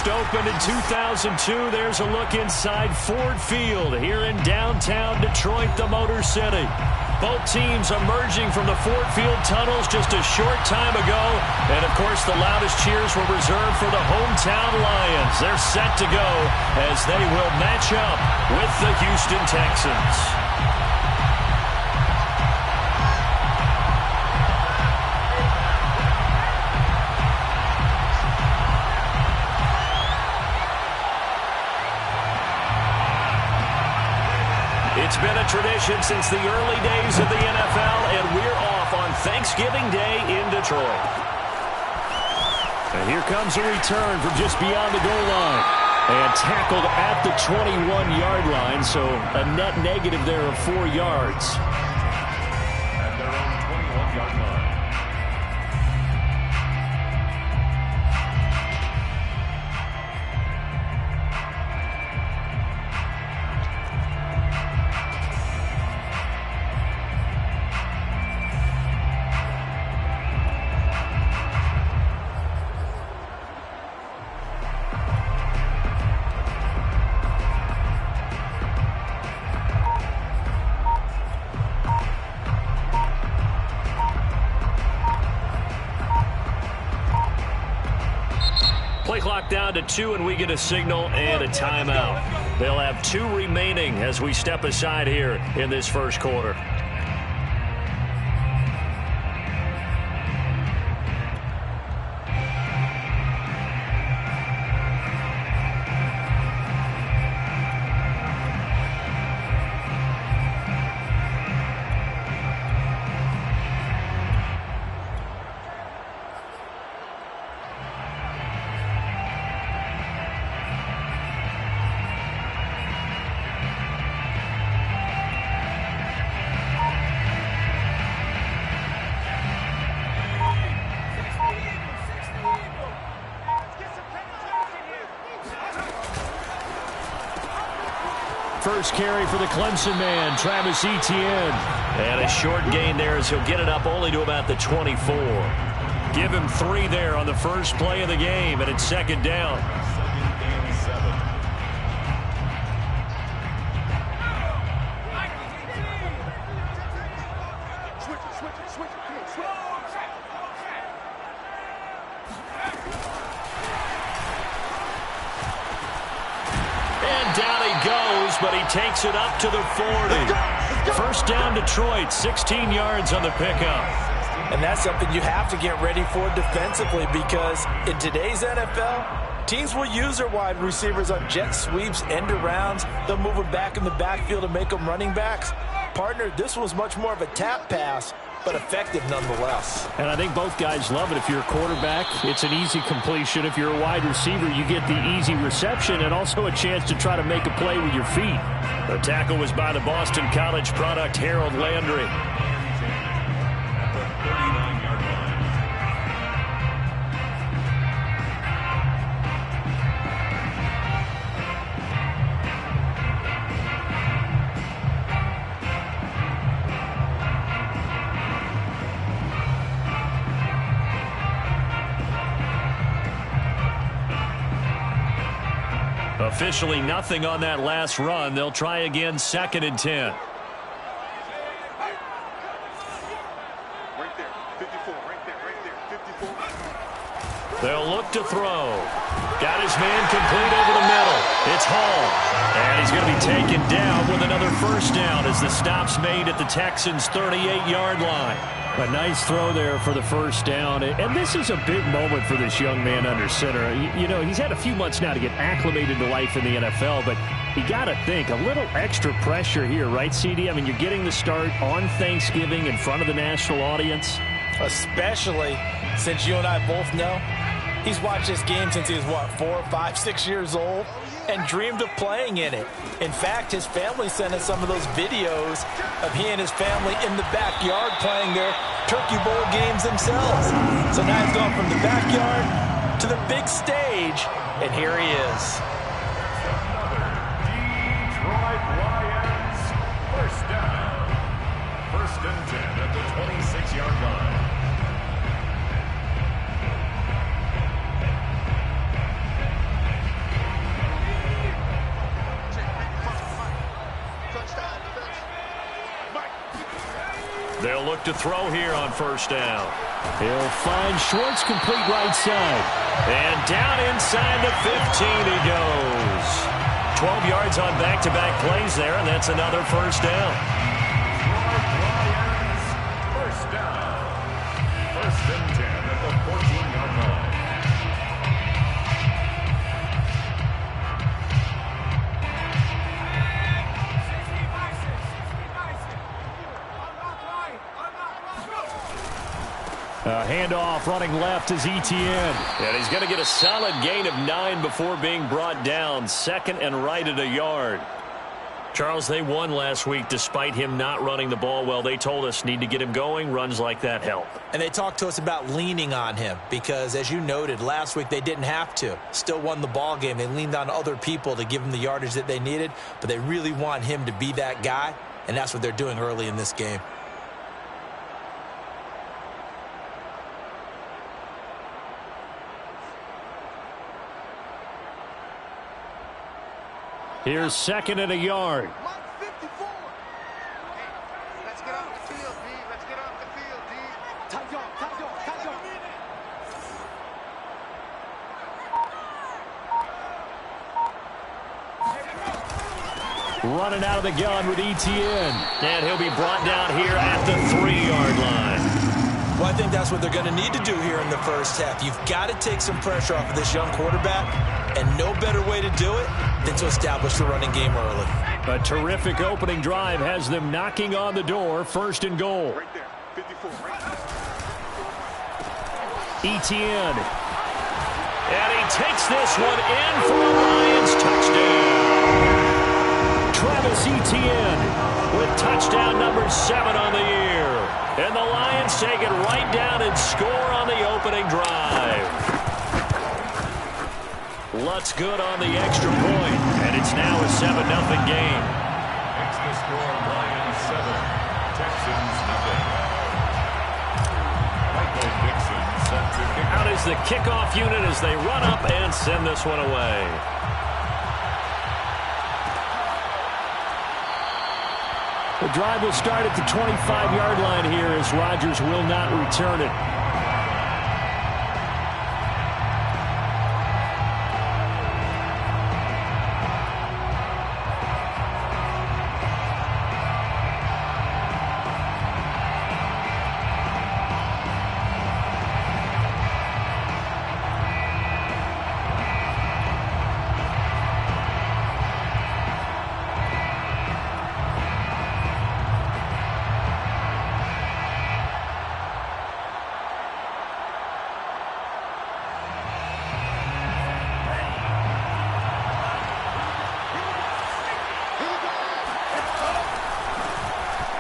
First opened in 2002. There's a look inside Ford Field here in downtown Detroit, the Motor City. Both teams emerging from the Ford Field tunnels just a short time ago. And, of course, the loudest cheers were reserved for the hometown Lions. They're set to go as they will match up with the Houston Texans. It's been a tradition since the early days of the NFL, and we're off on Thanksgiving Day in Detroit. And here comes a return from just beyond the goal line. And tackled at the 21-yard line, so a net negative there of 4 yards. At their own 21-yard line. Play clock down to 2, and we get a signal and a timeout. They'll have 2 remaining as we step aside here in this first quarter. First carry for the Clemson man, Travis Etienne. And a short gain there as he'll get it up only to about the 24. Give him 3 there on the first play of the game, and it's second down. But he takes it up to the 40. First down Detroit, 16 yards on the pickup. And that's something you have to get ready for defensively, because in today's NFL, teams will use their wide receivers on jet sweeps, end arounds. They'll move them back in the backfield to make them running backs. Partner, this was much more of a tap pass, but effective nonetheless. And I think both guys love it. If you're a quarterback, it's an easy completion. If you're a wide receiver, you get the easy reception and also a chance to try to make a play with your feet. The tackle was by the Boston College product, Harold Landry. Officially nothing on that last run. They'll try again, 2nd and 10. Right there, 54, right there, 54. They'll look to throw. Got his man complete over the middle. It's Hall. And he's going to be taken down with another first down as the stop's made at the Texans' 38-yard line. A nice throw there for the first down. And this is a big moment for this young man under center. You know, he's had a few months now to get acclimated to life in the NFL, but you got to think a little extra pressure here, right, CD? I mean, you're getting the start on Thanksgiving in front of the national audience. Especially since you and I both know he's watched this game since he was, what, 4, 5, 6 years old, and dreamed of playing in it. In fact, his family sent us some of those videos of he and his family in the backyard playing their Turkey Bowl games themselves. So now he's gone from the backyard to the big stage, and here he is. Detroit Lions, first down. 1st and 10 at the 26-yard line. to throw here on first down. He'll find Schwartz, complete right side. And down inside the 15 he goes. 12 yards on back-to-back plays there, and that's another first down. First down. First and 10 at the 14-yard line. Handoff running left is Etienne. And he's going to get a solid gain of 9 before being brought down. Second and right at a yard. Charles, they won last week despite him not running the ball well. They told us need to get him going. Runs like that help. And they talked to us about leaning on him because, as you noted, last week they didn't have to. Still won the ball game. They leaned on other people to give them the yardage that they needed, but they really want him to be that guy, and that's what they're doing early in this game. Here's second and a yard. Let's get off the field, D. Let's get off the field, D. Running out of the gun with Etienne. And he'll be brought down here at the 3-yard line. Well, I think that's what they're going to need to do here in the first half. You've got to take some pressure off of this young quarterback, and no better way to do it than to establish the running game early. A terrific opening drive has them knocking on the door. First and goal. Right there. 54, right there. Etienne. And he takes this one in for a Lions touchdown. Travis Etienne With touchdown number 7 on the year. And the Lions take it right down and score on the opening drive. Lutz good on the extra point, and it's now a 7-0 game. Makes the score Lions 7, Texans nothing. Michael Dixon set to kick Out is the kickoff unit as they run up and send this one away. The drive will start at the 25-yard line here as Rodgers will not return it.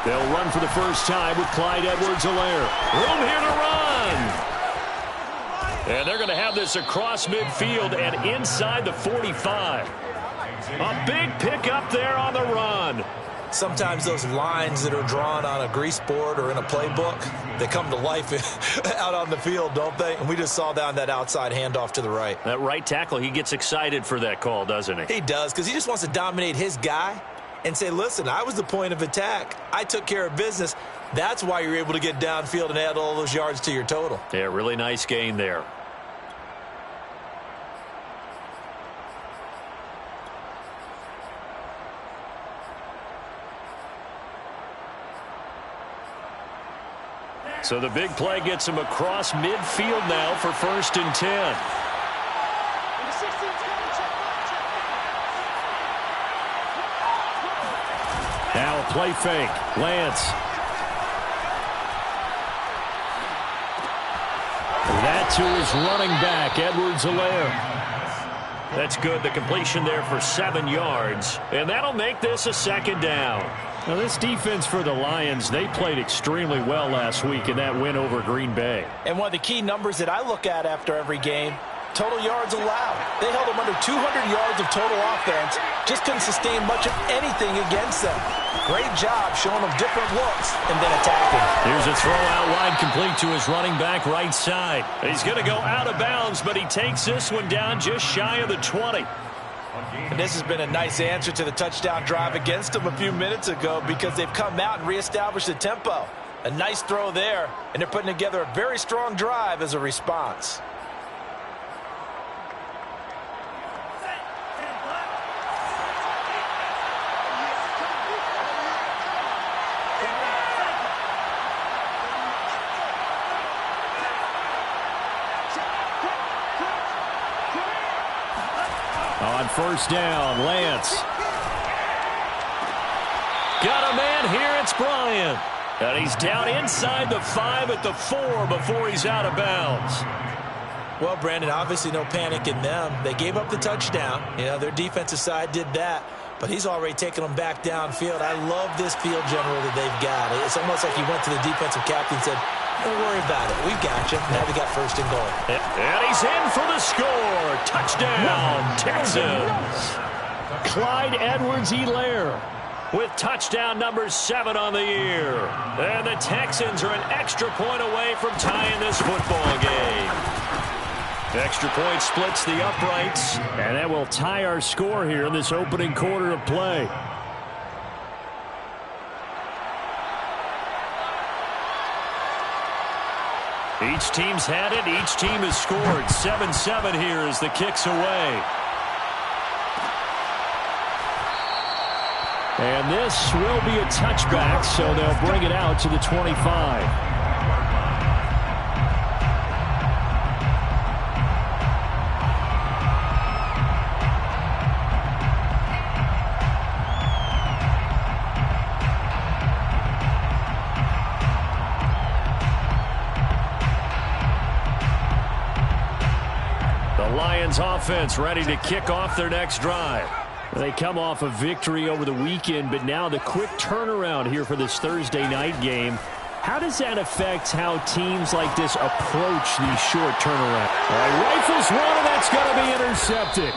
They'll run for the first time with Clyde Edwards-Helaire. Room here to run. And they're going to have this across midfield and inside the 45. A big pickup there on the run. Sometimes those lines that are drawn on a grease board or in a playbook, they come to life out on the field, don't they? And we just saw down that outside handoff to the right. That right tackle, he gets excited for that call, doesn't he? He does, because he just wants to dominate his guy and say, listen, I was the point of attack. I took care of business. That's why you're able to get downfield and add all those yards to your total. Yeah, really nice gain there. So the big play gets him across midfield now for 1st and 10. Now a play fake. Lance. That to his running back, Edwards-Helaire. That's good. The completion there for 7 yards. And that'll make this a 2nd down. Now this defense for the Lions, they played extremely well last week in that win over Green Bay. And one of the key numbers that I look at after every game, total yards allowed. They held them under 200 yards of total offense. Just couldn't sustain much of anything against them. Great job showing them different looks and then attacking. Here's a throw out wide complete to his running back right side. He's going to go out of bounds, but he takes this one down just shy of the 20. And this has been a nice answer to the touchdown drive against them a few minutes ago because they've come out and reestablished the tempo. A nice throw there, and they're putting together a very strong drive as a response. On first down, Lance. Got a man here, it's Bryant. And he's down inside the 5 at the 4 before he's out of bounds. Well, Brandon, obviously no panic in them. They gave up the touchdown. You know, their defensive side did that. But he's already taken them back downfield. I love this field general that they've got. It's almost like he went to the defensive captain and said, don't worry about it. We've got you. Now they got first and goal. And he's in for the score. Touchdown, Texans. Clyde Edwards-Helaire with touchdown number 7 on the year. And the Texans are an extra point away from tying this football game. Extra point splits the uprights. And that will tie our score here in this opening quarter of play. Each team's had it. Each team has scored. 7-7 here as the kick's away. And this will be a touchback, so they'll bring it out to the 25. The Lions offense ready to kick off their next drive. They come off a victory over the weekend, but now the quick turnaround here for this Thursday night game. How does that affect how teams like this approach these short turnarounds? Rifles one, and that's going to be intercepted.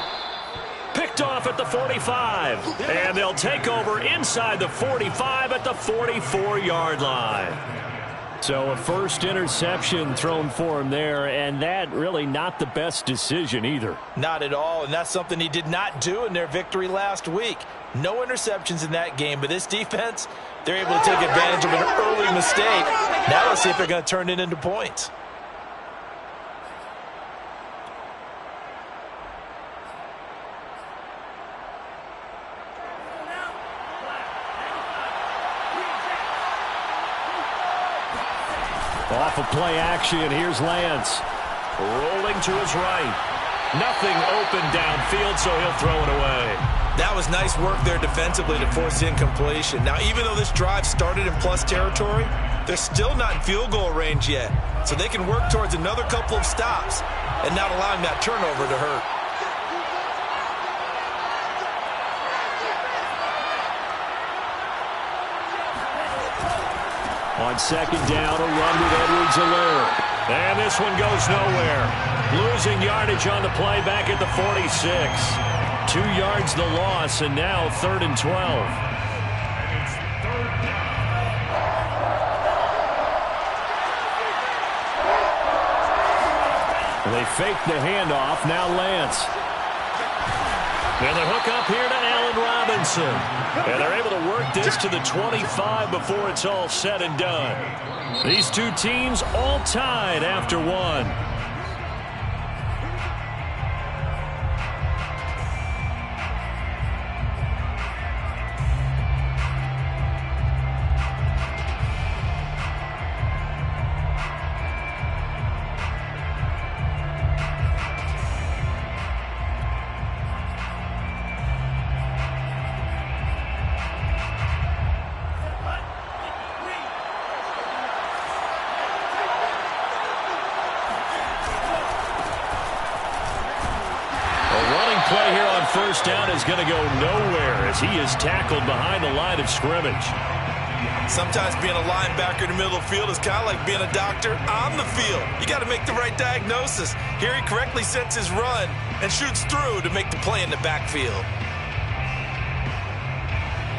Picked off at the 45, and they'll take over inside the 45 at the 44-yard line. So a first interception thrown for him there, and that really not the best decision either. Not at all, and that's something he did not do in their victory last week. No interceptions in that game, but this defense, they're able to take advantage of an early mistake. Now let's see if they're going to turn it into points. Off of play action, here's Lance. Rolling to his right. Nothing open downfield, so he'll throw it away. That was nice work there defensively to force incompletion. Now, even though this drive started in plus territory, they're still not in field goal range yet. So they can work towards another couple of stops and not allowing that turnover to hurt. On second down, a run with Edwards-Helaire. And this one goes nowhere. Losing yardage on the play back at the 46. 2 yards the loss, and now 3rd and 12. They fake the handoff. Now Lance. And the hook up here to Allen Robinson. And they're able to work this to the 25 before it's all said and done. These two teams all tied after one. Play here on first down is going to go nowhere as he is tackled behind the line of scrimmage. Sometimes being a linebacker in the middle of the field is kind of like being a doctor on the field. You got to make the right diagnosis. Here he correctly sets his run and shoots through to make the play in the backfield.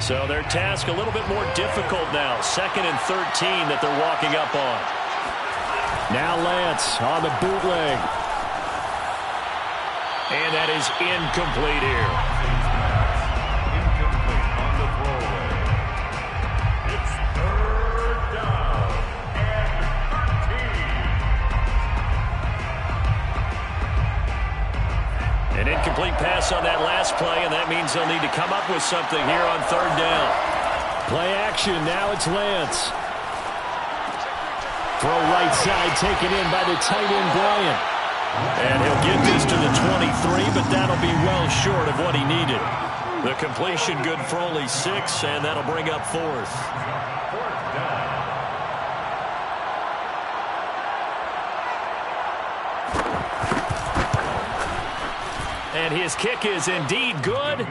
So their task a little bit more difficult now. 2nd and 13 that they're walking up on. Now Lance on the bootleg. And that is incomplete here. Incomplete on the throwaway. It's 3rd down. Incomplete pass on that last play, and that means they'll need to come up with something here on third down. Play action. Now it's Lance. Throw right side taken in by the tight end, Bryant. And he'll get this to the 23, but that'll be well short of what he needed. The completion good for only 6, and that'll bring up fourth. And his kick is indeed good.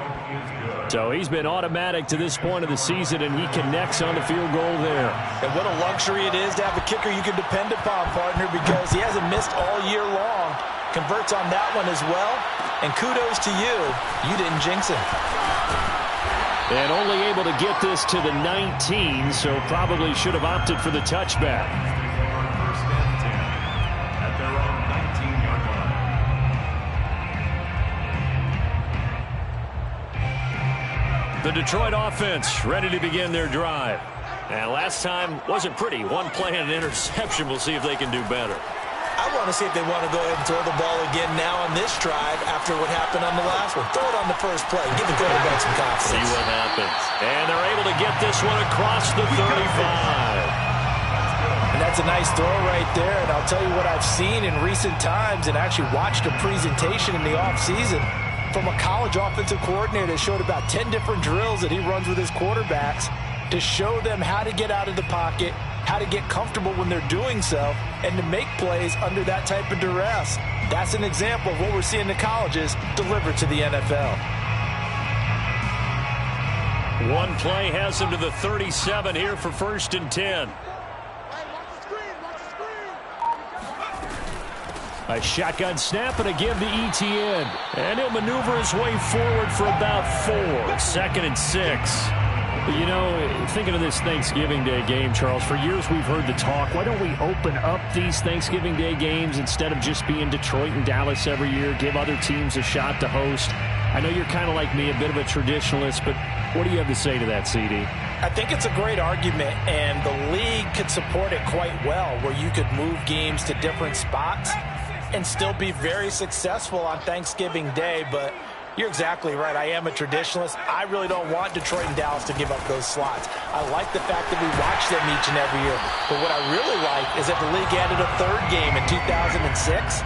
So he's been automatic to this point of the season, and he connects on the field goal there. And what a luxury it is to have a kicker you can depend upon, partner, because he hasn't missed all year long. Converts on that one as well. And kudos to you. You didn't jinx him. And only able to get this to the 19, so probably should have opted for the touchback. First and 10 at their own 19-yard line. The Detroit offense ready to begin their drive. And last time wasn't pretty. One play and an interception. We'll see if they can do better. I want to see if they want to go ahead and throw the ball again now on this drive after what happened on the last one. Throw it on the first play. Give the quarterback some confidence. See what happens. And they're able to get this one across the 35. And that's a nice throw right there. And I'll tell you what I've seen in recent times and actually watched a presentation in the offseason from a college offensive coordinator that showed about 10 different drills that he runs with his quarterbacks to show them how to get out of the pocket, how to get comfortable when they're doing so, and to make plays under that type of duress. That's an example of what we're seeing in the colleges delivered to the NFL. One play has them to the 37 here for first and 10. A shotgun snap and a give to ETN. And he'll maneuver his way forward for about 4. Second and 6. You know, thinking of this Thanksgiving Day game, Charles, for years we've heard the talk, why don't we open up these Thanksgiving Day games instead of just being Detroit and Dallas every year, give other teams a shot to host? I know you're kind of like me, a bit of a traditionalist, but what do you have to say to that, CD? I think it's a great argument, and the league could support it quite well, where you could move games to different spots and still be very successful on Thanksgiving Day. But you're exactly right. I am a traditionalist. I really don't want Detroit and Dallas to give up those slots. I like the fact that we watch them each and every year. But what I really like is that the league added a third game in 2006.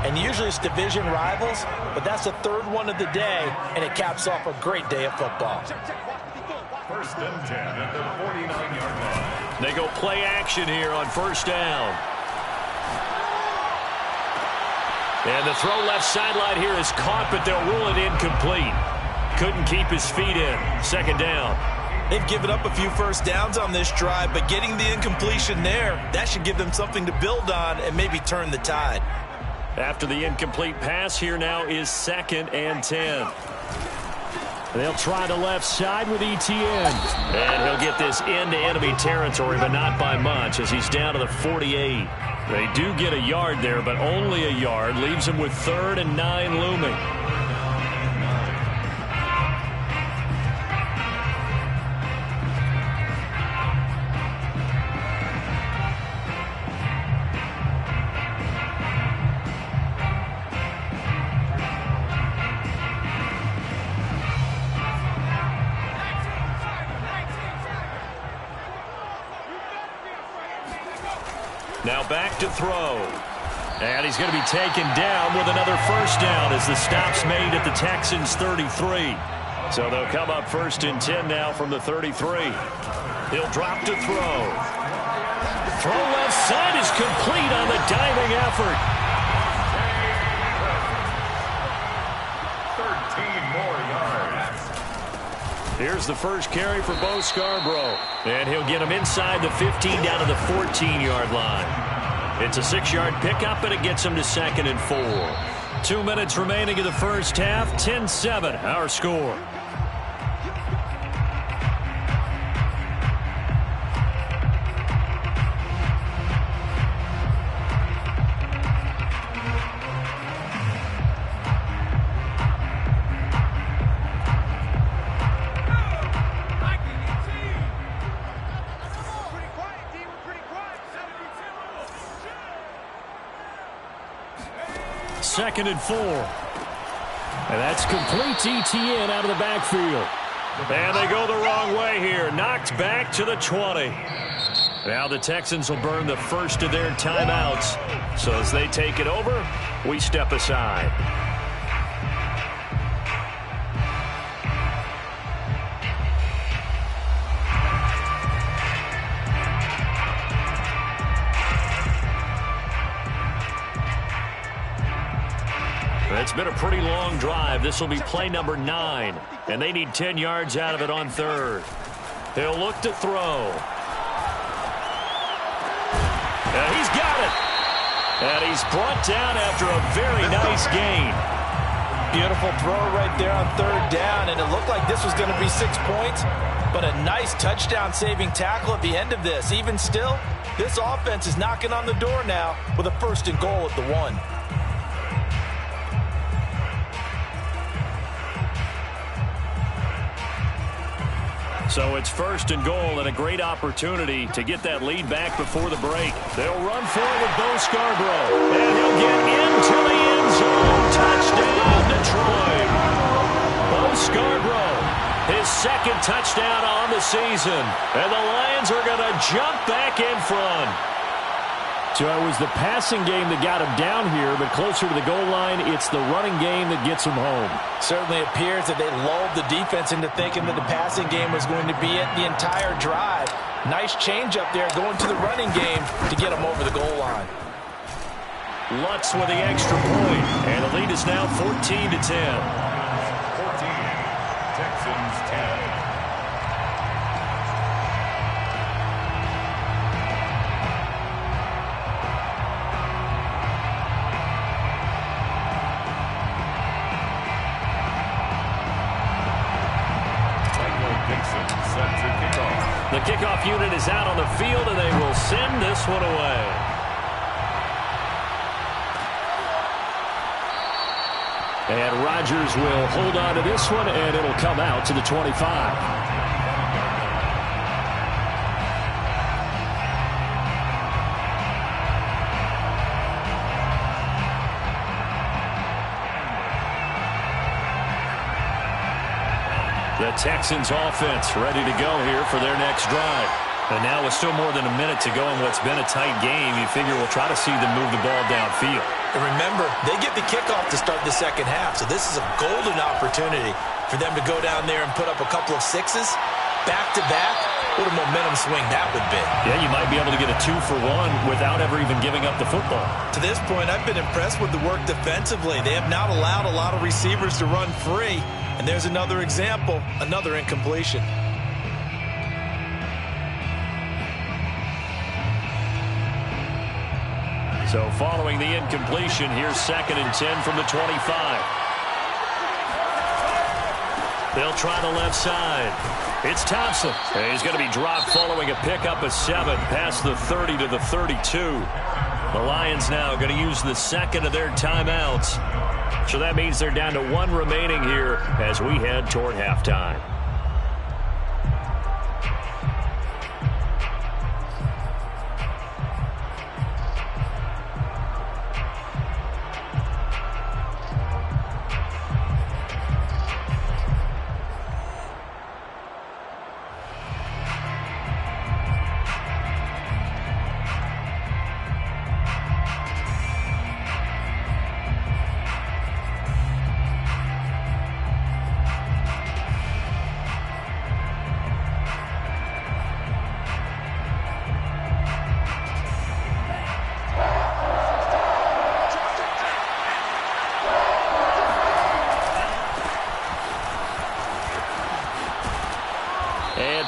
And usually it's division rivals, but that's the third one of the day, and it caps off a great day of football. First and 10 at the 49-yard line. They go play action here on first down. And the throw left sideline here is caught, but they'll rule it incomplete. Couldn't keep his feet in. Second down. They've given up a few first downs on this drive, but getting the incompletion there, that should give them something to build on and maybe turn the tide. After the incomplete pass, here now is second and 10. They'll try the left side with ETN. And he'll get this into enemy territory, but not by much, as he's down to the 48. They do get a yard there, but only a yard. Leaves him with 3rd and 9 looming. Now back to throw. And he's going to be taken down with another first down as the stop's made at the Texans' 33. So they'll come up first and 10 now from the 33. He'll drop to throw. Throw left side is complete on the diving effort. 13 more yards. Here's the first carry for Bo Scarborough. And he'll get him inside the 15 down to the 14-yard line. It's a 6-yard pickup, and it gets him to 2nd and 4. 2 minutes remaining in the first half. 10-7, our score. Second and 4. And that's complete ETN out of the backfield. And they go the wrong way here. Knocked back to the 20. Now the Texans will burn the first of their timeouts. So as they take it over, we step aside. It's been a pretty long drive. This will be play number 9. And they need 10 yards out of it on third. He'll look to throw. And he's got it. And he's brought down after a very nice gain. Beautiful throw right there on third down. And it looked like this was going to be 6 points. But a nice touchdown-saving tackle at the end of this. Even still, this offense is knocking on the door now with a 1st and goal at the 1. So it's 1st and goal and a great opportunity to get that lead back before the break. They'll run for it with Bo Scarborough. And he'll get into the end zone. Touchdown, Detroit. Bo Scarborough, his 2nd touchdown on the season. And the Lions are going to jump back in front. So it was the passing game that got him down here, but closer to the goal line, it's the running game that gets him home. Certainly appears that they lulled the defense into thinking that the passing game was going to be it the entire drive. Nice change up there going to the running game to get him over the goal line. Lutz with the extra point, and the lead is now 14-10. 14, Texans 10. The kickoff unit is out on the field, and they will send this one away. And Rodgers will hold on to this one, and it'll come out to the 25. The Texans offense ready to go here for their next drive. And now with still more than a minute to go in what's been a tight game, you figure we'll try to see them move the ball downfield. And remember, they get the kickoff to start the second half, so this is a golden opportunity for them to go down there and put up a couple of 6s back-to-back. What a momentum swing that would be. Yeah, you might be able to get a 2-for-1 without ever even giving up the football. To this point, I've been impressed with the work defensively. They have not allowed a lot of receivers to run free. And there's another example, another incompletion. So following the incompletion, here's 2nd and 10 from the 25. They'll try the left side. It's Thompson. And he's going to be dropped following a pickup of 7 past the 30 to the 32. The Lions now going to use the 2nd of their timeouts. So that means they're down to 1 remaining here as we head toward halftime.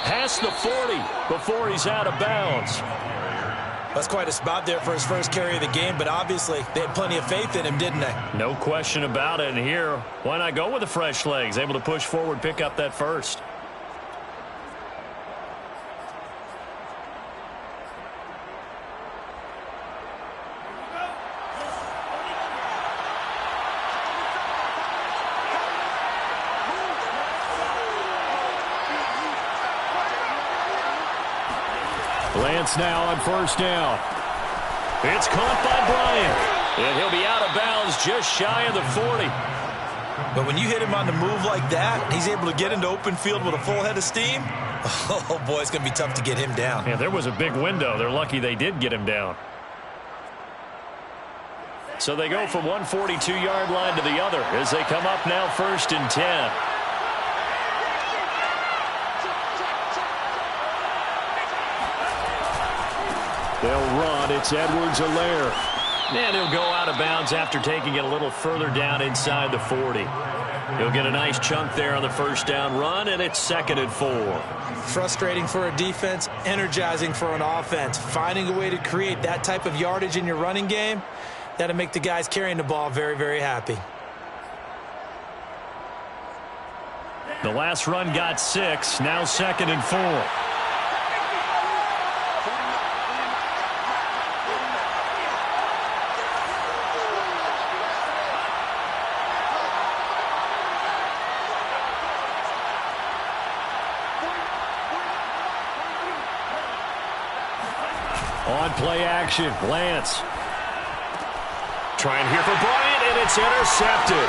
Past the 40 before he's out of bounds. That's quite a spot there for his first carry of the game, but obviously they had plenty of faith in him, didn't they? No question about it. And here, why not go with the fresh legs? Able to push forward, pick up that first. Lance now on 1st down. It's caught by Bryant. And he'll be out of bounds just shy of the 40. But when you hit him on the move like that, he's able to get into open field with a full head of steam. Oh, boy, it's going to be tough to get him down. Yeah, there was a big window. They're lucky they did get him down. So they go from one 42-yard line to the other as they come up now 1st and 10. They'll run. It's Edwards-Helaire. And he'll go out of bounds after taking it a little further down inside the 40. He'll get a nice chunk there on the first down run, and it's 2nd and 4. Frustrating for a defense, energizing for an offense. Finding a way to create that type of yardage in your running game, that'll make the guys carrying the ball very, very happy. The last run got 6. Now 2nd and 4. On play action, Lance. Trying here for Bryant, and it's intercepted.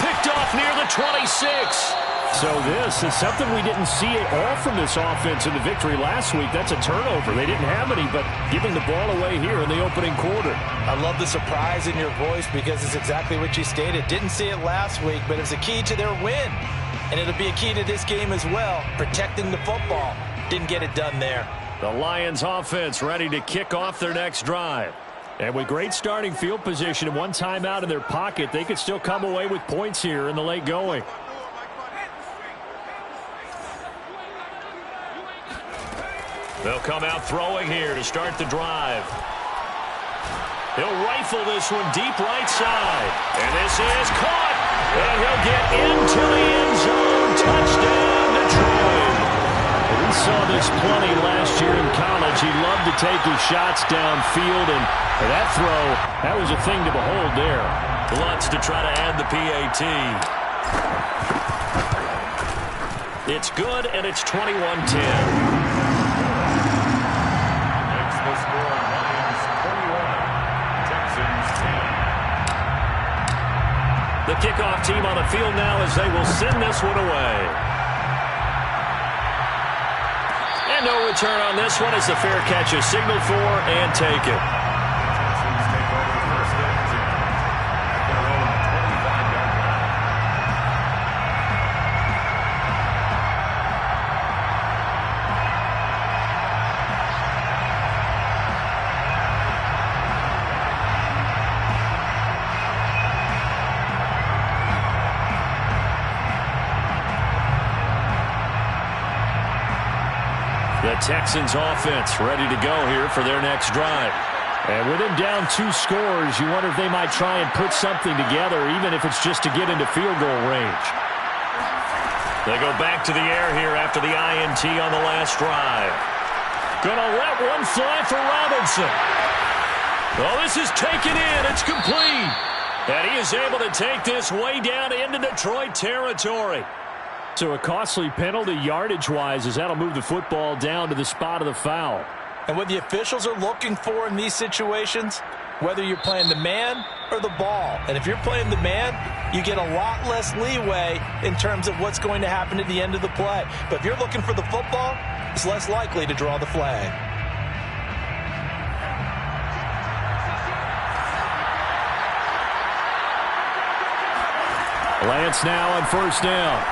Picked off near the 26. So this is something we didn't see at all from this offense in the victory last week. That's a turnover. They didn't have any, but giving the ball away here in the opening quarter. I love the surprise in your voice because it's exactly what you stated. Didn't see it last week, but it's a key to their win. And it'll be a key to this game as well, protecting the football. Didn't get it done there. The Lions offense ready to kick off their next drive. And with great starting field position and one timeout in their pocket, they could still come away with points here in the late going. They'll come out throwing here to start the drive. He'll rifle this one deep right side. And this is caught. And he'll get into the end zone. Touchdown, Detroit. We saw this plenty last year in college. He loved to take his shots downfield, and that throw, that was a thing to behold there. Lutz to try to add the PAT. It's good, and it's 21-10. Makes the score Lions 21, Texans 10. The kickoff team on the field now as they will send this one away. No return on this one as the fair catch is signaled for and taken. Texans take over 1st and 10 at their own 25-yard The Texans offense ready to go here for their next drive. And with them down 2 scores, you wonder if they might try and put something together, even if it's just to get into field goal range. They go back to the air here after the INT on the last drive. Gonna let one fly for Robinson. Well, this is taken in. It's complete. And he is able to take this way down into Detroit territory. So a costly penalty yardage-wise as that'll move the football down to the spot of the foul. And what the officials are looking for in these situations, whether you're playing the man or the ball. And if you're playing the man, you get a lot less leeway in terms of what's going to happen at the end of the play. But if you're looking for the football, it's less likely to draw the flag. Lance now on 1st down.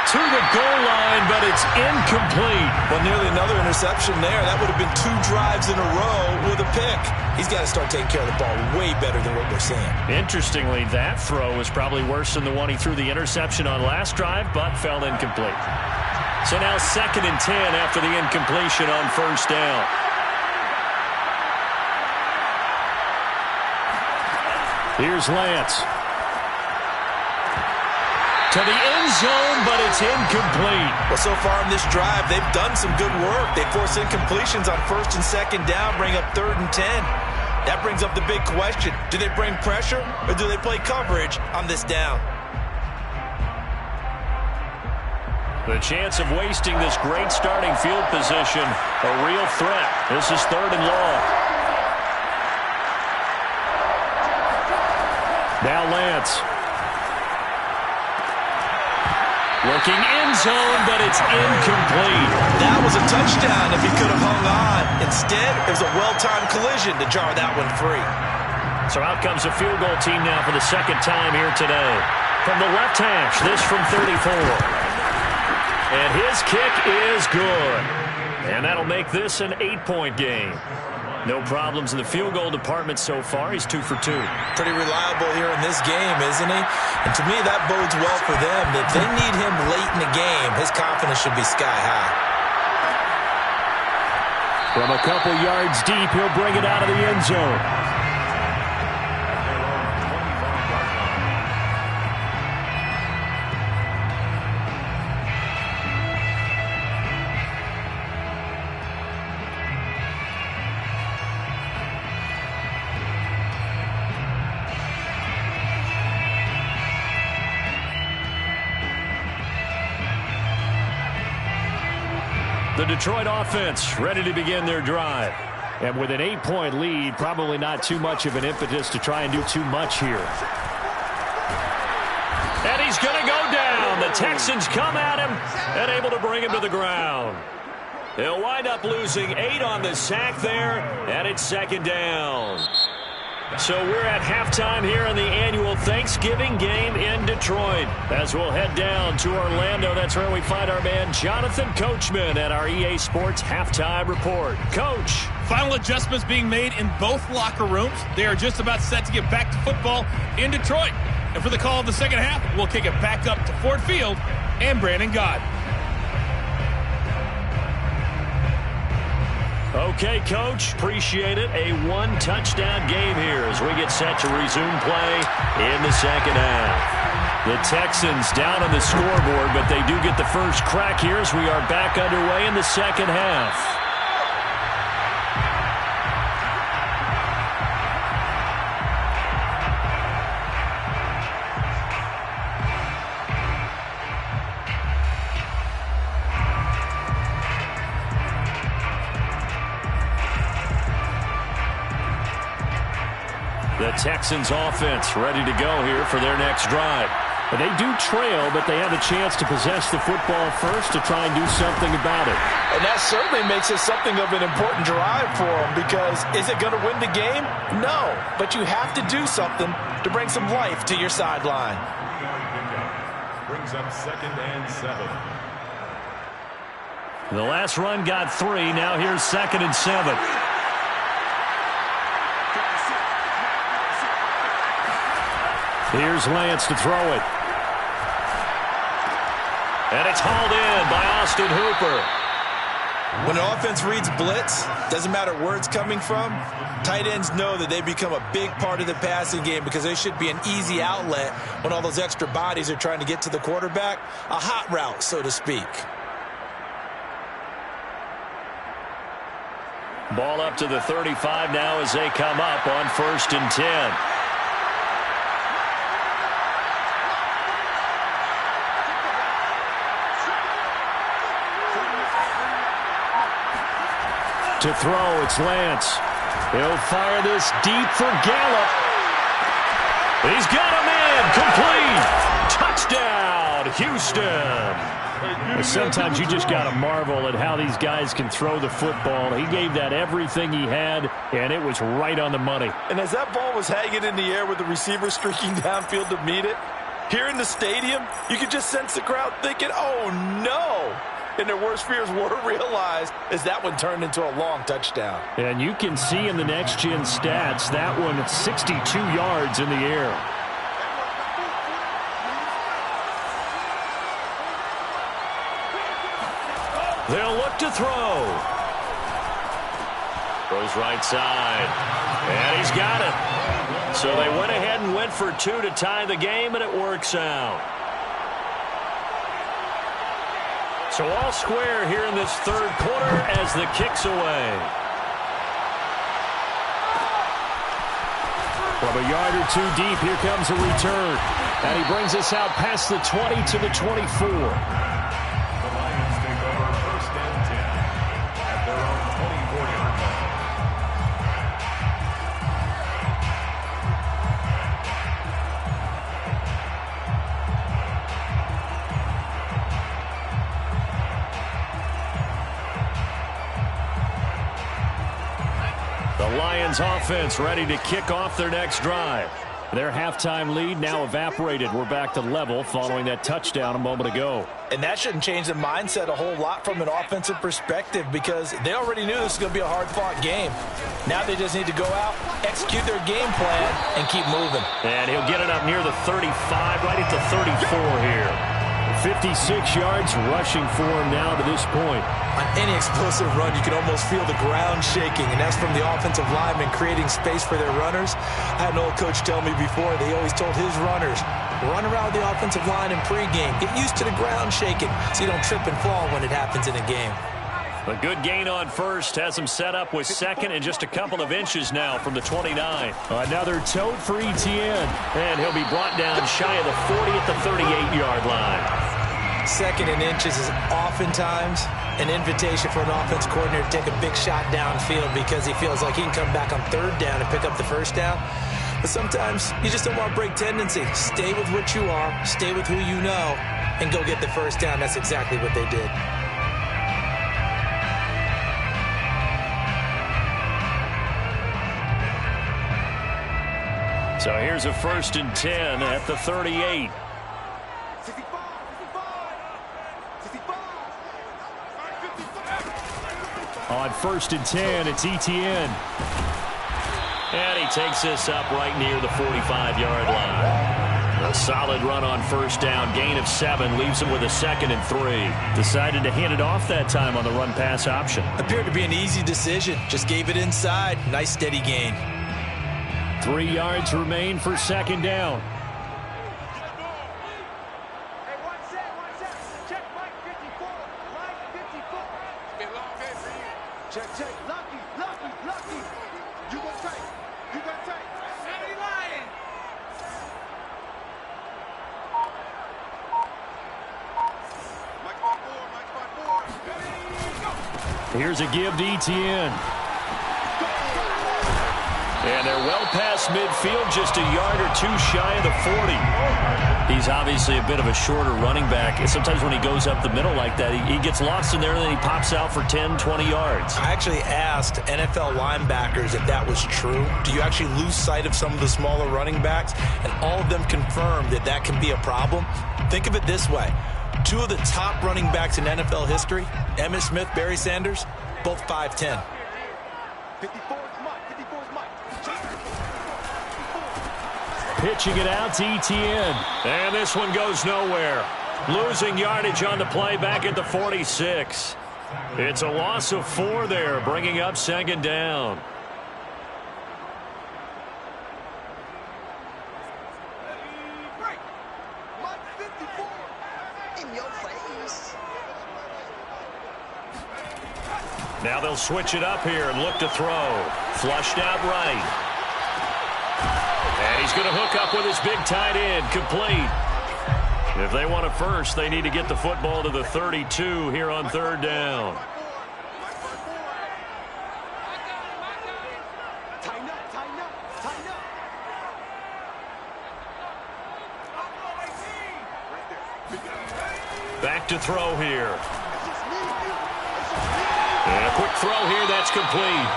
To the goal line, but it's incomplete. Well, nearly another interception there. That would have been 2 drives in a row with a pick. He's got to start taking care of the ball way better than what we're seeing. Interestingly, that throw was probably worse than the one he threw the interception on last drive, but fell incomplete. So now 2nd and 10 after the incompletion on 1st down. Here's Lance. To the end zone, but it's incomplete. Well, so far in this drive, they've done some good work. They force incompletions on 1st and 2nd down, bring up 3rd and 10. That brings up the big question. Do they bring pressure, or do they play coverage on this down? The chance of wasting this great starting field position, a real threat. This is 3rd and long. Now Lance. Lance. Looking end zone, but it's incomplete. That was a touchdown if he could have hung on. Instead, it was a well-timed collision to jar that one free. So out comes a field goal team now for the second time here today. From the left hash, this from 34. And his kick is good. And that'll make this an 8-point game. No problems in the field goal department so far. He's 2 for 2. Pretty reliable here in this game, isn't he? And to me, that bodes well for them. If they need him late in the game, his confidence should be sky high. From a couple yards deep, he'll bring it out of the end zone. The Detroit offense ready to begin their drive. And with an 8-point lead, probably not too much of an impetus to try and do too much here. And he's going to go down. The Texans come at him and able to bring him to the ground. He'll wind up losing 8 on the sack there, and it's second down. So we're at halftime here in the annual Thanksgiving game in Detroit. As we'll head down to Orlando, that's where we find our man Jonathan Coachman at our EA Sports Halftime Report. Coach. Final adjustments being made in both locker rooms. They are just about set to get back to football in Detroit. And for the call of the second half, we'll kick it back up to Ford Field and Brandon Gott. Okay, Coach, appreciate it. A one-touchdown game here as we get set to resume play in the second half. The Texans down on the scoreboard, but they do get the first crack here as we are back underway in the second half. The Texans offense ready to go here for their next drive. They do trail, but they have a chance to possess the football first to try and do something about it. And that certainly makes it something of an important drive for them, because is it going to win the game? No, but you have to do something to bring some life to your sideline. Brings up 2nd and 7. The last run got 3. Now here's 2nd and 7. Here's Lance to throw it. And it's hauled in by Austin Hooper. When an offense reads blitz, doesn't matter where it's coming from, tight ends know that they become a big part of the passing game because they should be an easy outlet when all those extra bodies are trying to get to the quarterback. A hot route, so to speak. Ball up to the 35 now as they come up on 1st and 10. To throw, it's Lance. He'll fire this deep for Gallup. He's got him in. Complete. Touchdown, Houston. Sometimes you just got to marvel at how these guys can throw the football. He gave that everything he had, and it was right on the money. And as that ball was hanging in the air with the receiver streaking downfield to meet it, here in the stadium, you could just sense the crowd thinking, oh, no. And their worst fears were realized as that one turned into a long touchdown. And you can see in the next-gen stats, that one 62 yards in the air. They'll look to throw. Goes right side. And he's got it. So they went ahead and went for 2 to tie the game, and it works out. So all square here in this third quarter as the kick's away. From a yard or 2 deep, here comes a return. And he brings us out past the 20 to the 24. The Lions take over 1st and 10 at their own 24-yard line. Texans offense ready to kick off their next drive. Their halftime lead now evaporated. We're back to level following that touchdown a moment ago. And that shouldn't change the mindset a whole lot from an offensive perspective because they already knew this was going to be a hard-fought game. Now they just need to go out, execute their game plan, and keep moving. And he'll get it up near the 35, right at the 34 here. 56 yards rushing for him now to this point. On any explosive run, you can almost feel the ground shaking, and that's from the offensive linemen creating space for their runners. I had an old coach tell me before, they always told his runners, run around the offensive line in pregame. Get used to the ground shaking so you don't trip and fall when it happens in a game. A good gain on first has him set up with second and just a couple of inches now from the 29. Another tote for Etienne, and he'll be brought down shy of the 40 at the 38-yard line. Second and inches is oftentimes an invitation for an offense coordinator to take a big shot downfield because he feels like he can come back on third down and pick up the first down. But sometimes you just don't want to break tendency. Stay with what you are, stay with who you know, and go get the first down. That's exactly what they did. So here's a 1st and 10 at the 38. On 1st and 10, it's Etienne. And he takes this up right near the 45-yard line. A solid run on first down. Gain of 7 leaves him with a 2nd and 3. Decided to hand it off that time on the run-pass option. Appeared to be an easy decision. Just gave it inside. Nice steady gain. 3 yards remain for 2nd down. Here's a give to Etienne. And they're well past midfield, just a yard or two shy of the 40. He's obviously a bit of a shorter running back. And sometimes when he goes up the middle like that, he gets lost in there and then he pops out for 10, 20 yards. I actually asked NFL linebackers if that was true. Do you actually lose sight of some of the smaller running backs? And all of them confirmed that that can be a problem. Think of it this way. 2 of the top running backs in NFL history, Emmitt Smith, Barry Sanders, both 5'10". Pitching it out to Etienne. And this one goes nowhere. Losing yardage on the play back at the 46. It's a loss of 4 there, bringing up 2nd down. Now they'll switch it up here and look to throw. Flushed out right. And he's going to hook up with his big tight end. Complete. If they want a first, they need to get the football to the 32 here on 3rd down. Back to throw here. And a quick throw here, that's complete.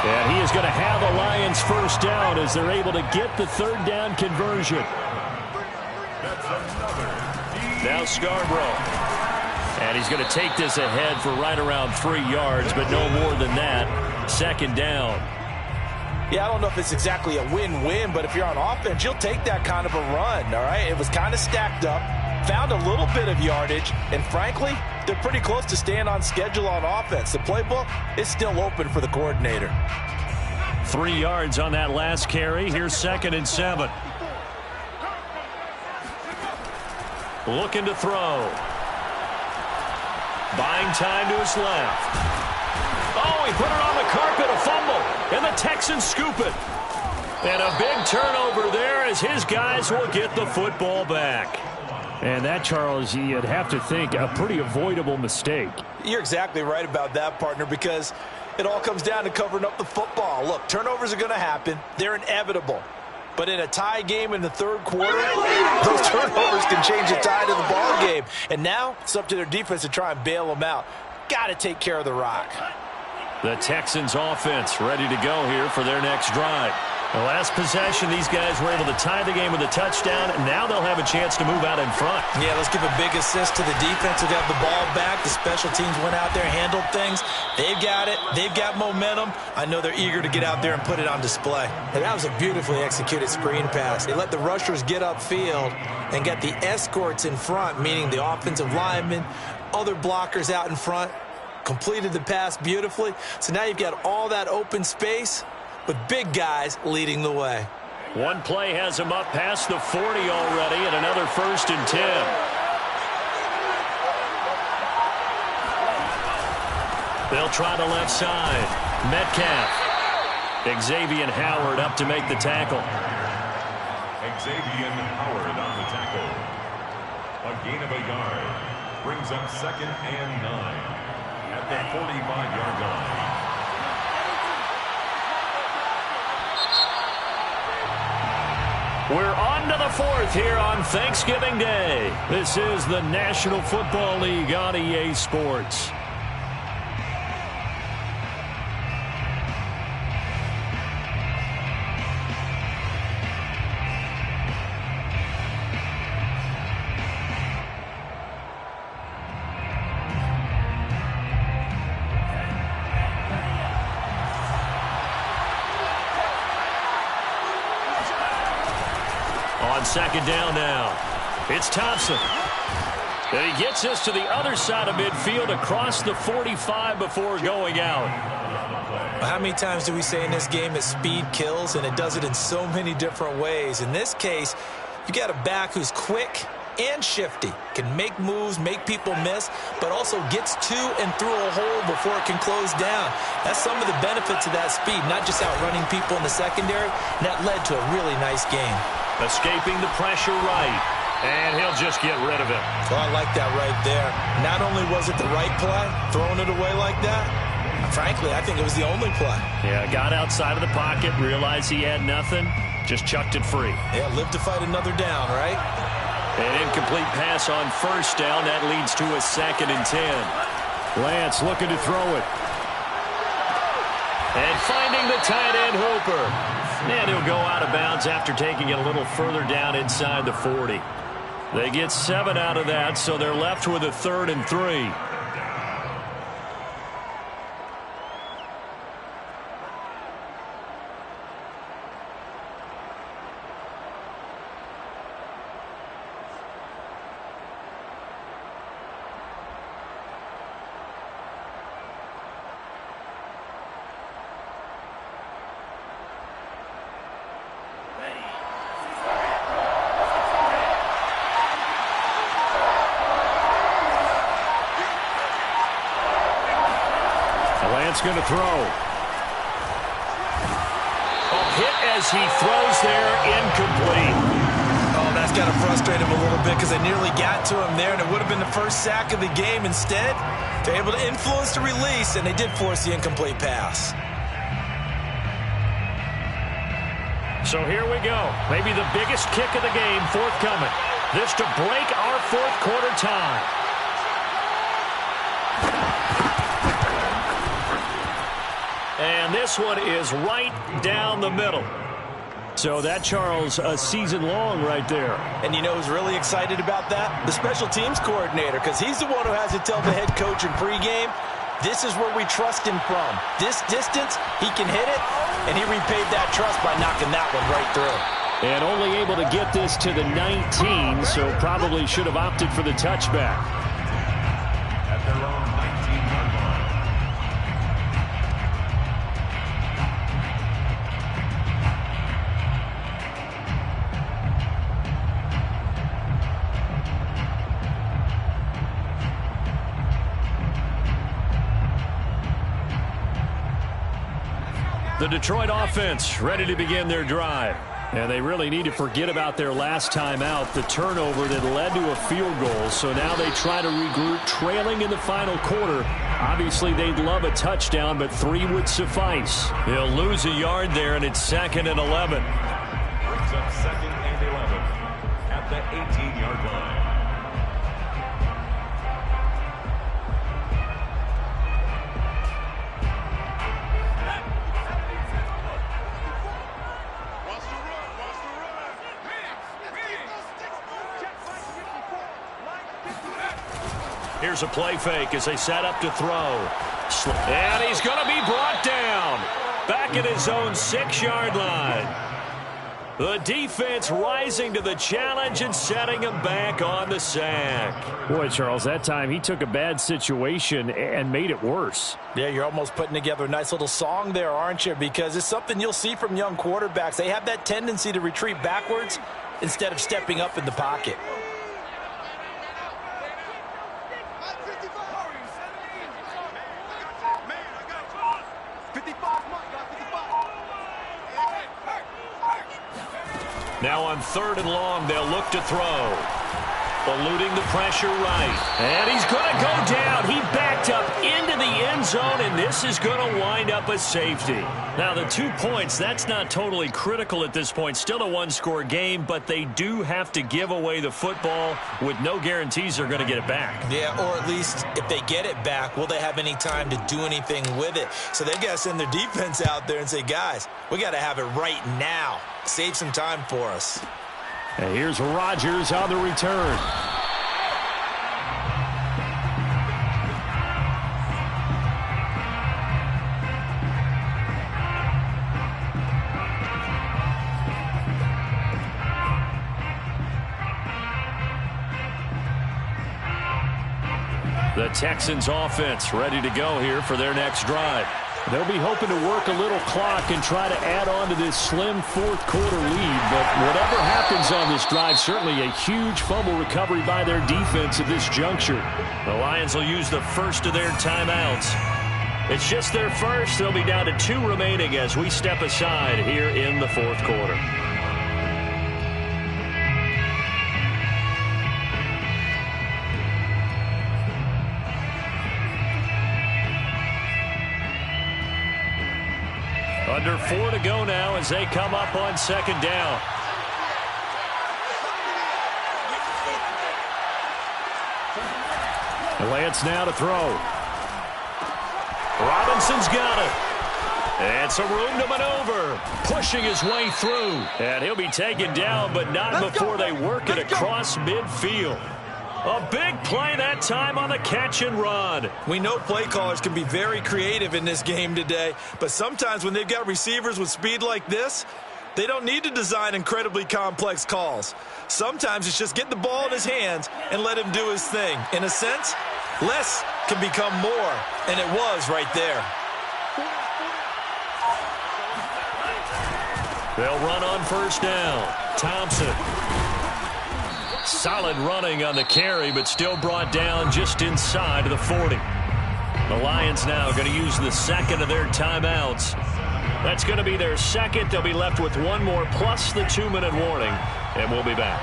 And he is going to have a Lions first down as they're able to get the 3rd down conversion. Now Scarborough. And he's going to take this ahead for right around 3 yards, but no more than that. 2nd down. Yeah, I don't know if it's exactly a win-win, but if you're on offense, you'll take that kind of a run, all right? It was kind of stacked up, found a little bit of yardage, and frankly, they're pretty close to staying on schedule on offense. The playbook is still open for the coordinator. 3 yards on that last carry. Here's 2nd and 7. Looking to throw. Buying time to his left. Oh, he put it on the carpet, a fumble, and the Texans scoop it. And a big turnover there as his guys will get the football back. And that, Charles, you'd have to think a pretty avoidable mistake. You're exactly right about that, partner, because it all comes down to covering up the football. Look, turnovers are going to happen. They're inevitable. But in a tie game in the 3rd quarter, those turnovers can change the tide of the ball game. And now it's up to their defense to try and bail them out. Got to take care of the rock. The Texans offense ready to go here for their next drive. The last possession, these guys were able to tie the game with a touchdown, and now they'll have a chance to move out in front. Yeah, let's give a big assist to the defense who got the ball back. The special teams went out there, handled things. They've got it. They've got momentum. I know they're eager to get out there and put it on display. And that was a beautifully executed screen pass. They let the rushers get upfield and got the escorts in front, meaning the offensive linemen, other blockers out in front, completed the pass beautifully. So now you've got all that open space with big guys leading the way. One play has him up past the 40 already, and another 1st and 10. They'll try the left side. Metcalf. Xavier Howard up to make the tackle. Xavier Howard on the tackle. A gain of a yard. Brings up 2nd and 9 at the 45-yard line. We're on to the 4th here on Thanksgiving Day. This is the National Football League on EA Sports. On 2nd down now, it's Thompson. And he gets us to the other side of midfield across the 45 before going out. How many times do we say in this game that speed kills, and it does it in so many different ways? In this case, you got a back who's quick and shifty, can make moves, make people miss, but also gets to and through a hole before it can close down. That's some of the benefits of that speed, not just outrunning people in the secondary. And that led to a really nice game. Escaping the pressure right, and he'll just get rid of it. Well, I like that right there. Not only was it the right play, throwing it away like that, frankly, I think it was the only play. Yeah, got outside of the pocket, realized he had nothing, just chucked it free. Yeah, live to fight another down, right? An incomplete pass on 1st down. That leads to a 2nd and 10. Lance looking to throw it. And finding the tight end Hooper. And he'll go out of bounds after taking it a little further down inside the 40. They get 7 out of that, so they're left with a 3rd and 3. Lance going to throw. A hit as he throws there, incomplete. Oh, that's got to frustrate him a little bit because they nearly got to him there, and it would have been the first sack of the game. Instead, they're able to influence the release, and they did force the incomplete pass. So here we go. Maybe the biggest kick of the game forthcoming. This to break our 4th quarter tie. And this one is right down the middle. So that, Charles, a season long right there. And you know who's really excited about that? The special teams coordinator, because he's the one who has to tell the head coach in pregame, this is where we trust him from. This distance, he can hit it, and he repaid that trust by knocking that one right through. And only able to get this to the 19, so probably should have opted for the touchback. At their own 19-yard line. The Detroit offense ready to begin their drive. And they really need to forget about their last time out, the turnover that led to a field goal. So now they try to regroup, trailing in the final quarter. Obviously, they'd love a touchdown, but 3 would suffice. They'll lose a yard there, and it's 2nd and 11. Brings up 2nd and 11 at the 18-yard line. Here's a play fake as they set up to throw. And he's going to be brought down. Back at his own 6-yard line. The defense rising to the challenge and setting him back on the sack. Boy, Charles, that time he took a bad situation and made it worse. Yeah, you're almost putting together a nice little song there, aren't you? Because it's something you'll see from young quarterbacks. They have that tendency to retreat backwards instead of stepping up in the pocket. Now on 3rd and long, they'll look to throw. Eluding the pressure right. And he's going to go down. He backed up into the end zone, and this is going to wind up a safety. Now, the 2 points, that's not totally critical at this point. Still a one-score game, but they do have to give away the football with no guarantees they're going to get it back. Yeah, or at least if they get it back, will they have any time to do anything with it? So they've got to send their defense out there and say, guys, we got to have it right now. Save some time for us. And here's Rodgers on the return. The Texans offense ready to go here for their next drive. They'll be hoping to work a little clock and try to add on to this slim fourth-quarter lead. But whatever happens on this drive, certainly a huge fumble recovery by their defense at this juncture. The Lions will use the first of their timeouts. It's just their first. They'll be down to 2 remaining as we step aside here in the fourth quarter. Under 4 to go now as they come up on 2nd down. Lance now to throw. Robinson's got it. And some room to maneuver. Pushing his way through. And he'll be taken down, but not before they work it across midfield. A big play that time on the catch and run. We know play callers can be very creative in this game today, but sometimes when they've got receivers with speed like this, they don't need to design incredibly complex calls. Sometimes it's just get the ball in his hands and let him do his thing. In a sense, less can become more, and it was right there. They'll run on 1st down. Thompson. Solid running on the carry, but still brought down just inside of the 40. The Lions now going to use the 2nd of their timeouts. That's going to be their 2nd. They'll be left with 1 more plus the 2-minute warning, and we'll be back.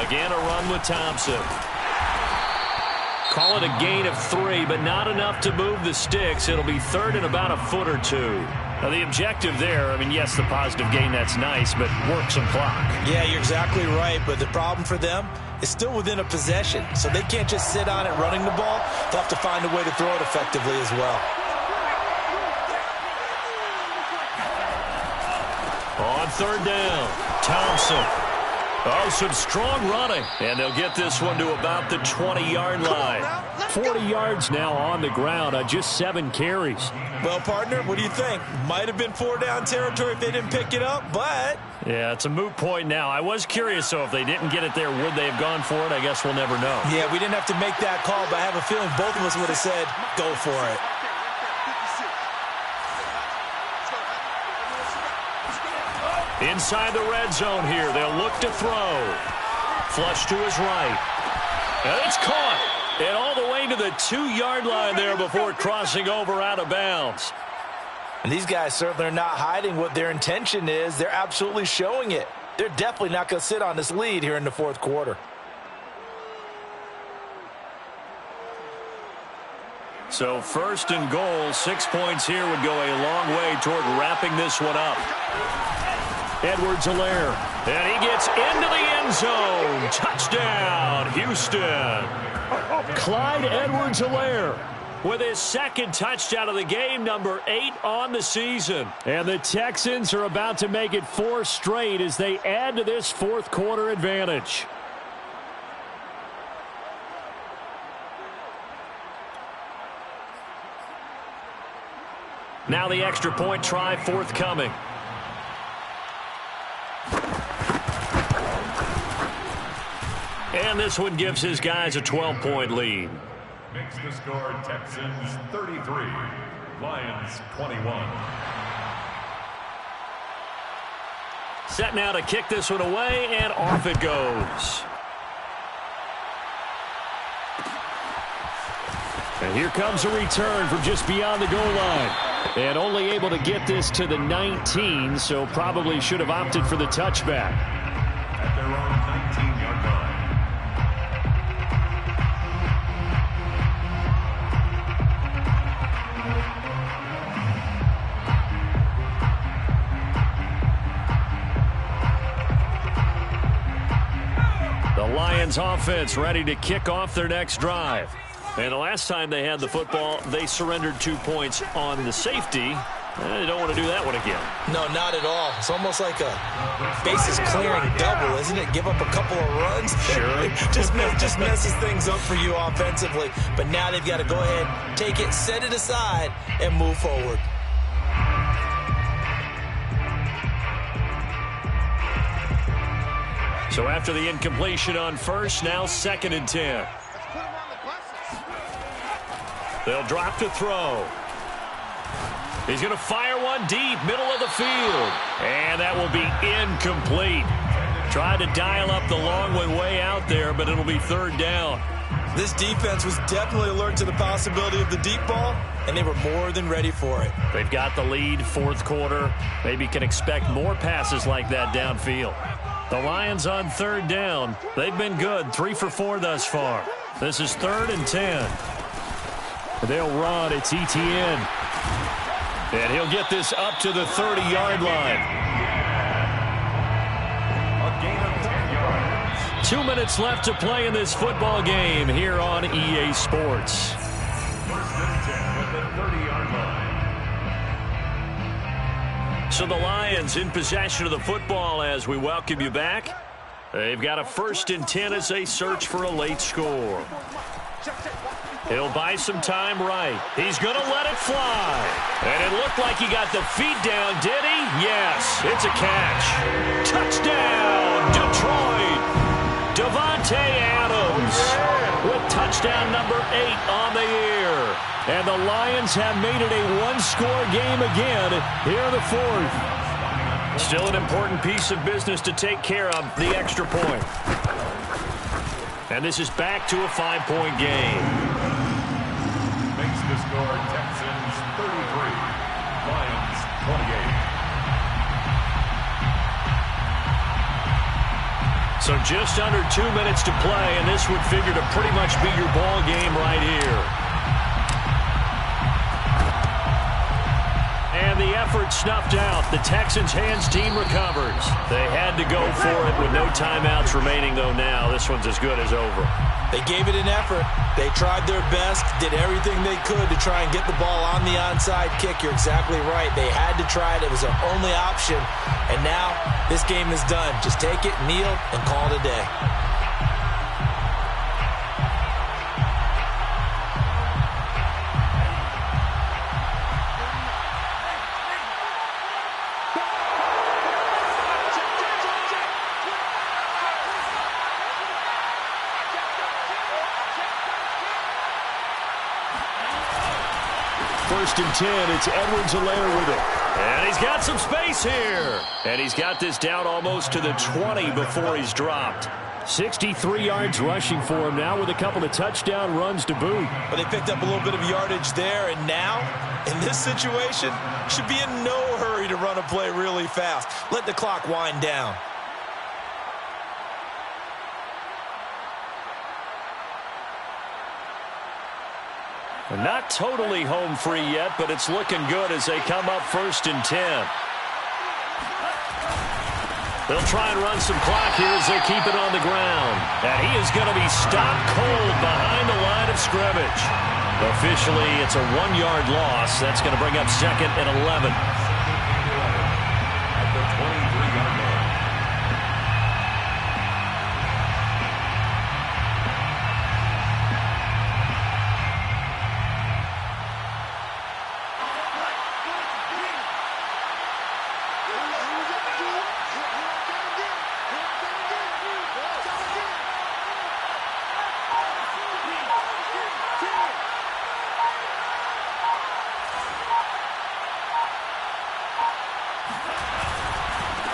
Again, a run with Thompson. Call it a gain of 3, but not enough to move the sticks. It'll be 3rd and about a foot or 2. Now, the objective there, I mean, yes, the positive gain, that's nice, but work some clock. Yeah, you're exactly right, but the problem for them is still within a possession, so they can't just sit on it running the ball. They'll have to find a way to throw it effectively as well. On 3rd down, Thompson. Oh, some strong running. And they'll get this one to about the 20-yard line. 40 yards now on the ground on just 7 carries. Well, partner, what do you think? Might have been 4-down territory if they didn't pick it up, but... Yeah, it's a moot point now. I was curious, so if they didn't get it there, would they have gone for it? I guess we'll never know. Yeah, we didn't have to make that call, but I have a feeling both of us would have said, go for it. Inside the red zone here, they'll look to throw. Flush to his right. And it's caught. And all the way to the 2-yard line there before crossing over out of bounds. And these guys certainly are not hiding what their intention is. They're absolutely showing it. They're definitely not going to sit on this lead here in the 4th quarter. So 1st and goal, 6 points here would go a long way toward wrapping this one up. Edwards-Helaire. And he gets into the end zone. Touchdown, Houston. Clyde Edwards-Helaire. with his second touchdown of the game, number 8 on the season. And the Texans are about to make it 4 straight as they add to this fourth quarter advantage. Now the extra point try forthcoming. And this one gives his guys a 12-point lead. Makes the score Texans 33, Lions 21. Set now to kick this one away, and off it goes. And here comes a return from just beyond the goal line. And only able to get this to the 19, so probably should have opted for the touchback. At their own 19-yard line. The Lions offense ready to kick off their next drive. And the last time they had the football, they surrendered 2 points on the safety. They don't want to do that one again. No, not at all. It's almost like a bases clearing double, isn't it? Give up a couple of runs. Sure. just messes things up for you offensively. But now they've got to go ahead, take it, set it aside, and move forward. So after the incompletion on first, now 2nd and 10. They'll drop to throw. He's going to fire one deep, middle of the field. And that will be incomplete. Tried to dial up the long one way out there, but it'll be 3rd down. This defense was definitely alert to the possibility of the deep ball, and they were more than ready for it. They've got the lead, 4th quarter. Maybe can expect more passes like that downfield. The Lions on 3rd down. They've been good, 3 for 4 thus far. This is 3rd and 10. They'll run. It's Etienne. And he'll get this up to the 30-yard line. A gain of 10 yards. 2 minutes left to play in this football game here on EA Sports. 1st and 10 at the 30-yard line. So the Lions in possession of the football as we welcome you back. They've got a 1st and 10 as they search for a late score. He'll buy some time right. He's going to let it fly. And it looked like he got the feet down, did he? Yes, it's a catch. Touchdown, Detroit. Davante Adams with touchdown number 8 on the year. And the Lions have made it a one-score game again here in the 4th. Still an important piece of business to take care of, the extra point. And this is back to a 5-point game. Makes the score Texans 33, Lions 28. So just under 2 minutes to play, and this would figure to pretty much be your ball game right here. And the effort snuffed out. The Texans' hands team recovers. They had to go for it with no timeouts remaining, though now. This one's as good as over. They gave it an effort. They tried their best, did everything they could to try and get the ball on the onside kick. You're exactly right. They had to try it. It was their only option. And now this game is done. Just take it, kneel, and call it a day. First and 10, it's Edwards-Helaire with it. And he's got some space here. And he's got this down almost to the 20 before he's dropped. 63 yards rushing for him now with a couple of touchdown runs to boot. But they picked up a little bit of yardage there, and now, in this situation, should be in no hurry to run a play really fast. Let the clock wind down. Not totally home free yet, but it's looking good as they come up 1st and 10. They'll try and run some clock here as they keep it on the ground. And he is going to be stopped cold behind the line of scrimmage. Officially, it's a 1-yard loss. That's going to bring up 2nd and 11. At the 23-yard line.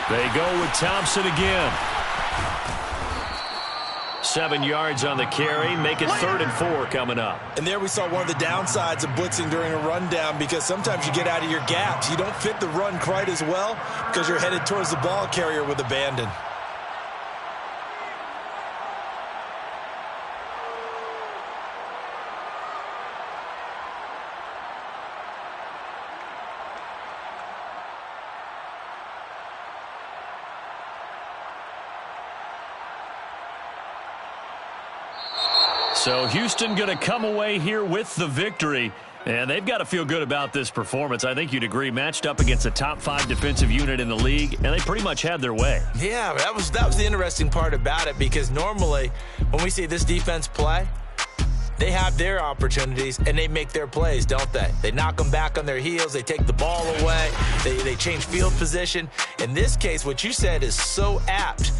They go with Thompson again. 7 yards on the carry. Make it 3rd and 4 coming up. And there we saw one of the downsides of blitzing during a rundown, because sometimes you get out of your gaps. You don't fit the run quite as well because you're headed towards the ball carrier with abandon. So Houston going to come away here with the victory. And they've got to feel good about this performance. I think you'd agree, matched up against a top 5 defensive unit in the league, and they pretty much had their way. Yeah, that was the interesting part about it, because normally when we see this defense play, they have their opportunities and they make their plays, don't they? They knock them back on their heels. They take the ball away. They change field position. In this case, what you said is so apt.